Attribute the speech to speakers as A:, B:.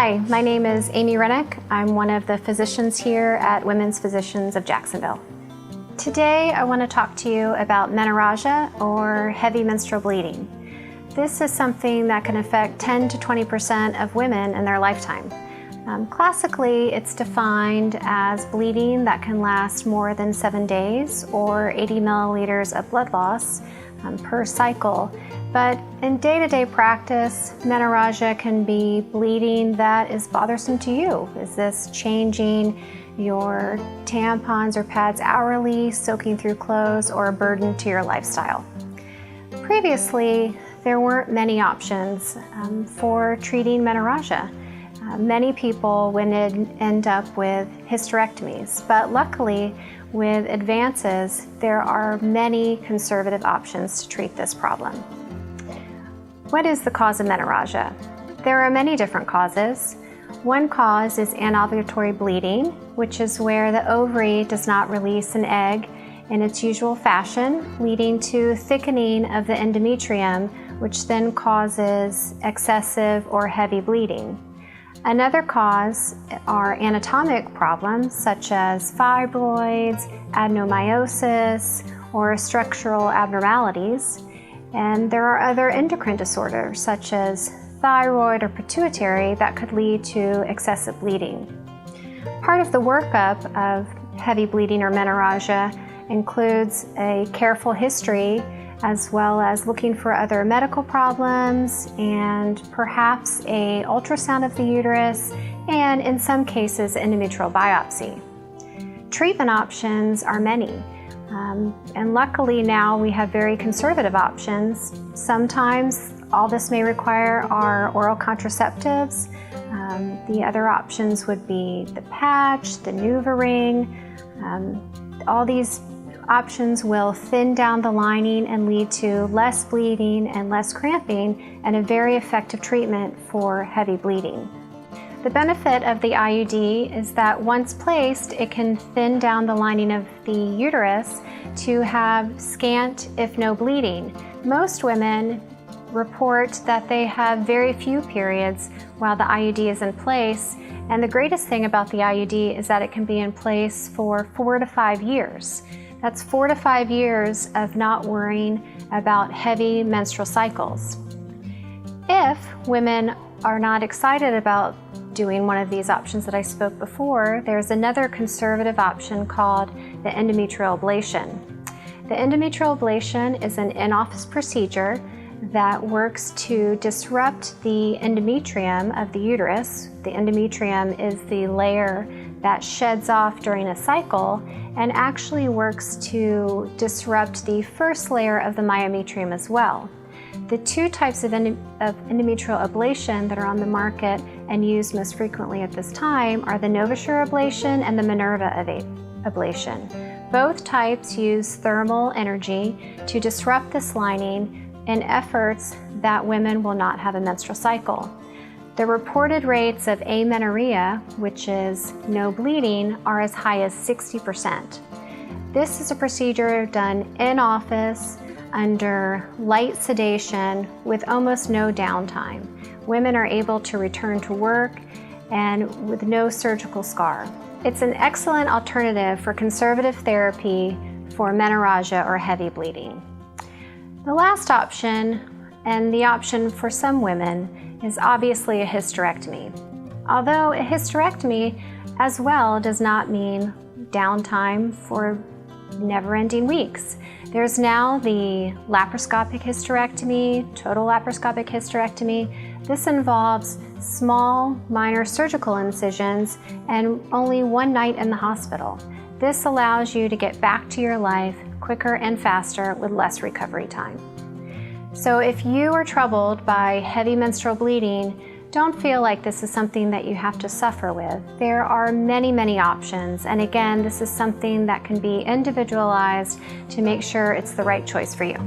A: Hi, my name is Amy Wrennick. I'm one of the physicians here at Women's Physicians of Jacksonville. Today I want to talk to you about menorrhagia or heavy menstrual bleeding. This is something that can affect 10 to 20% of women in their lifetime. Classically, it's defined as bleeding that can last more than 7 days or 80 milliliters of blood loss per cycle. But in day-to-day practice, menorrhagia can be bleeding that is bothersome to you. Is this changing your tampons or pads hourly, soaking through clothes, or a burden to your lifestyle? Previously, there weren't many options for treating menorrhagia. Many people would end up with hysterectomies, but luckily, with advances, there are many conservative options to treat this problem. What is the cause of menorrhagia? There are many different causes. One cause is anovulatory bleeding, which is where the ovary does not release an egg in its usual fashion, leading to thickening of the endometrium, which then causes excessive or heavy bleeding. Another cause are anatomic problems such as fibroids, adenomyosis, or structural abnormalities. And there are other endocrine disorders such as thyroid or pituitary that could lead to excessive bleeding. Part of the workup of heavy bleeding or menorrhagia includes a careful history as well as looking for other medical problems and perhaps an ultrasound of the uterus and in some cases endometrial biopsy. Treatment options are many. And luckily now we have very conservative options. Sometimes all this may require are oral contraceptives. The other options would be the patch, the NuvaRing. All these options will thin down the lining and lead to less bleeding and less cramping and a very effective treatment for heavy bleeding. The benefit of the IUD is that once placed, it can thin down the lining of the uterus to have scant, if no bleeding. Most women report that they have very few periods while the IUD is in place, and the greatest thing about the IUD is that it can be in place for 4 to 5 years. That's 4 to 5 years of not worrying about heavy menstrual cycles. If women are not excited about doing one of these options that I spoke before, there's another conservative option called the endometrial ablation. The endometrial ablation is an in-office procedure that works to disrupt the endometrium of the uterus. The endometrium is the layer that sheds off during a cycle and actually works to disrupt the first layer of the myometrium as well. The two types of endometrial ablation that are on the market and used most frequently at this time are the NovaSure ablation and the Minerva ablation. Both types use thermal energy to disrupt this lining in efforts that women will not have a menstrual cycle. The reported rates of amenorrhea, which is no bleeding, are as high as 60%. This is a procedure done in office under light sedation with almost no downtime. Women are able to return to work and with no surgical scar. It's an excellent alternative for conservative therapy for menorrhagia or heavy bleeding. The last option, and the option for some women, is obviously a hysterectomy. Although a hysterectomy as well does not mean downtime for never-ending weeks. There's now the laparoscopic hysterectomy, total laparoscopic hysterectomy. This involves small, minor surgical incisions and only one night in the hospital. This allows you to get back to your life quicker and faster with less recovery time. So if you are troubled by heavy menstrual bleeding, don't feel like this is something that you have to suffer with. There are many, many options, and again, this is something that can be individualized to make sure it's the right choice for you.